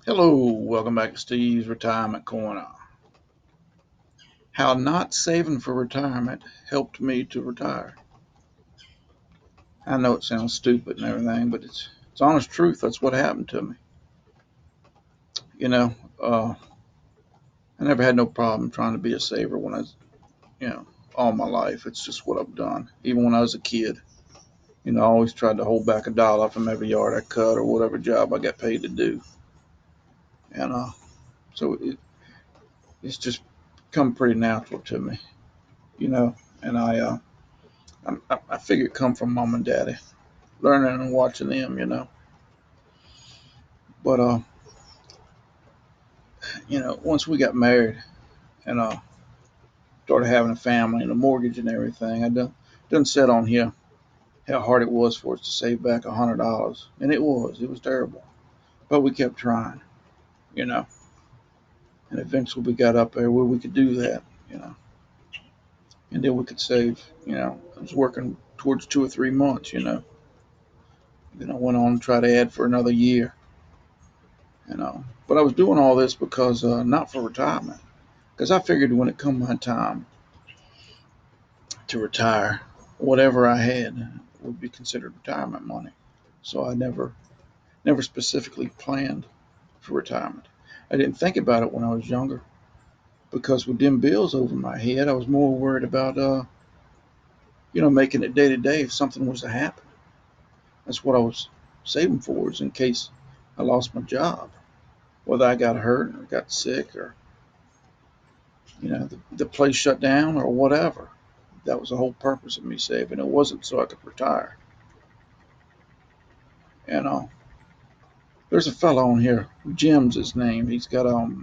Hello, welcome back to Steve's Retirement Corner. How not saving for retirement helped me to retire. I know it sounds stupid and everything, but it's honest truth. That's what happened to me. You know, uh, I never had no problem trying to be a saver when I was, you know, all my life. It's just what I've done. Even when I was a kid, I always tried to hold back a dollar from every yard I cut or whatever job I got paid to do. And so it's just come pretty natural to me, you know. And I figure it come from mom and daddy, learning and watching them. But once we got married and started having a family and a mortgage and everything, I done said on here how hard it was for us to save back $100, and it was terrible, but we kept trying, you know, and eventually we got up there where we could do that, you know, and then we could save. I was working towards 2 or 3 months, then I went on to try to add for another year, but I was doing all this because not for retirement. Because I figured when it come my time to retire, whatever I had would be considered retirement money. So I never specifically planned for retirement. I didn't think about it when I was younger because with them bills over my head, I was more worried about making it day to day if something was to happen. That's what I was saving for, is in case I lost my job, whether I got hurt or got sick, or the place shut down or whatever. That was the whole purpose of me saving. It wasn't so I could retire. And there's a fellow on here, Jim's his name. He's got what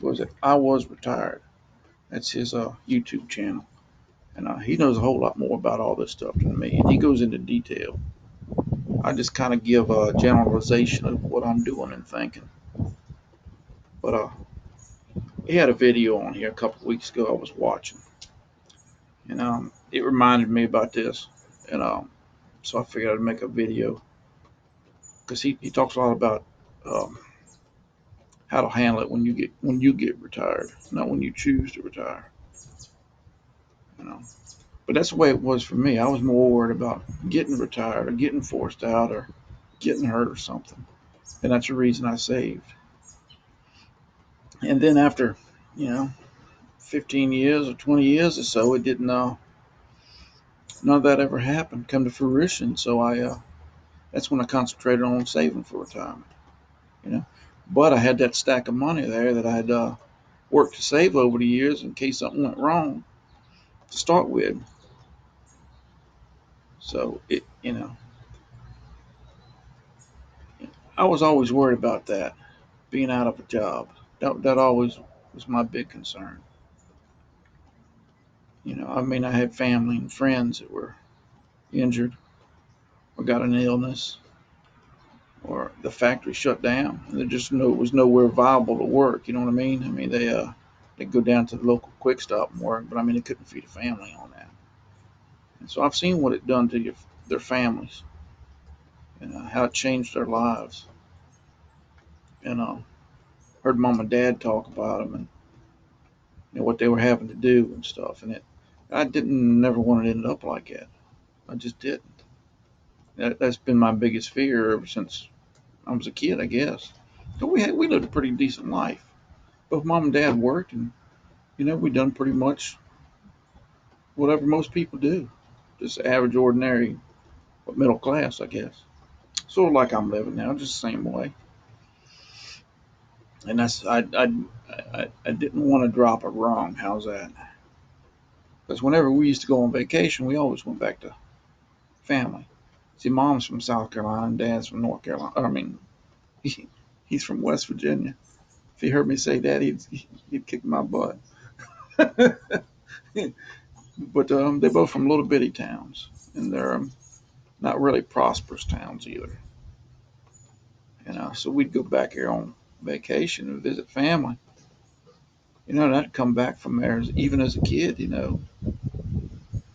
was it? I Was Retired. That's his YouTube channel, and he knows a whole lot more about all this stuff than me, and he goes into detail. I just kind of give a generalization of what I'm doing and thinking. But he had a video on here a couple of weeks ago I was watching, and it reminded me about this, and so I figured I'd make a video because he talks a lot about um, how to handle it when you get retired, not when you choose to retire. You know, but that's the way it was for me. I was more worried about getting retired or getting forced out or getting hurt or something, and that's the reason I saved. And then after, you know, 15 years or 20 years or so, it didn't. None of that ever happened, come to fruition. So that's when I concentrated on saving for retirement. You know, but I had that stack of money there that I had worked to save over the years in case something went wrong to start with. So I was always worried about that, being out of a job. That always was my big concern. I mean, I had family and friends that were injured or got an illness or the factory shut down. And there just was nowhere viable to work. You know what I mean? I mean, they go down to the local quick stop and work, but I mean, they couldn't feed a family on that. And so I've seen what it done to their families and how it changed their lives. And heard mom and dad talk about them, and what they were having to do and stuff. And I didn't never want to end up like that. I just didn't. That's been my biggest fear ever since I was a kid, I guess. So we lived a pretty decent life. Both mom and dad worked, and we done pretty much whatever most people do. Just average, ordinary, but middle class, I guess. Sort of like I'm living now, just the same way. And I didn't want to drop it wrong. How's that? Because whenever we used to go on vacation, we always went back to family. See, mom's from South Carolina and dad's from North Carolina. I mean, he, he's from West Virginia. If he heard me say that, he'd kick my butt. But they're both from little bitty towns, and they're not really prosperous towns either. So we'd go back here on vacation and visit family. And I'd come back from there, even as a kid,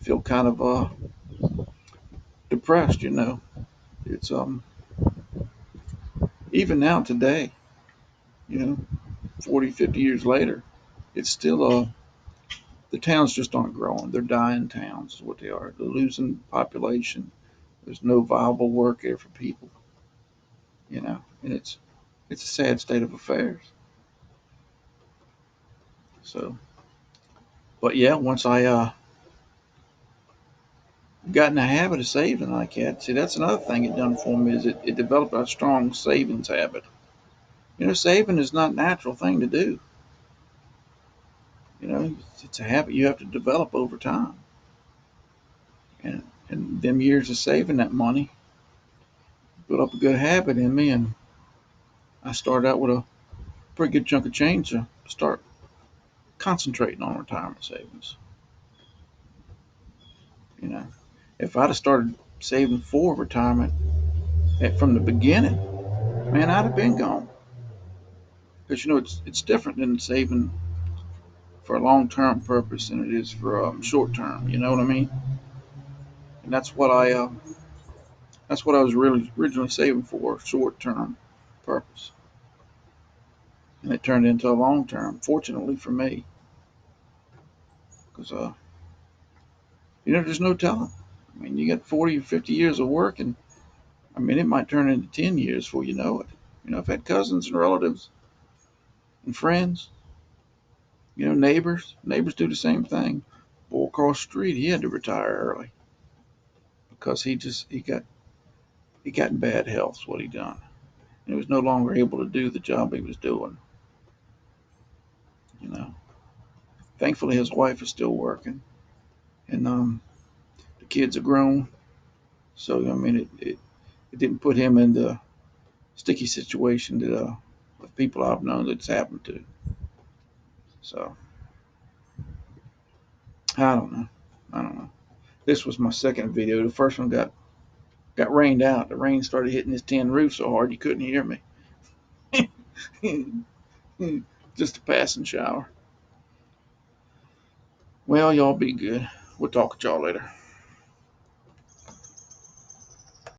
feel kind of depressed. It's even now today. You know, 40, 50 years later, it's still the towns just aren't growing. They're dying towns, is what they are. They're losing population. There's no viable work there for people. And it's a sad state of affairs. So, but yeah, once I got in the habit of saving like that, see, that's another thing it done for me is it developed a strong savings habit. Saving is not a natural thing to do. It's a habit you have to develop over time. And them years of saving that money built up a good habit in me, and I started out with a pretty good chunk of change to start concentrating on retirement savings. You know, if I'd have started saving for retirement from the beginning, man, I'd have been gone. Because it's different than saving for a long term purpose than it is for short term. You know what I mean? And that's what I was really originally saving for, short term purpose, and it turned into a long term. Fortunately for me, because there's no telling. I mean, you got 40 or 50 years of work, and I mean, it might turn into 10 years before you know it. I've had cousins and relatives and friends, neighbors. Neighbors do the same thing. Boy across the street, he had to retire early because he got in bad health. Is what he done. And he was no longer able to do the job he was doing. You know, Thankfully his wife is still working, and the kids are grown. So I mean, it didn't put him in the sticky situation that with people I've known that's happened to. So I don't know. I don't know. This was my second video. The first one got rained out. The rain started hitting this tin roof so hard you couldn't hear me. Just a passing shower. Well, y'all be good. We'll talk to y'all later.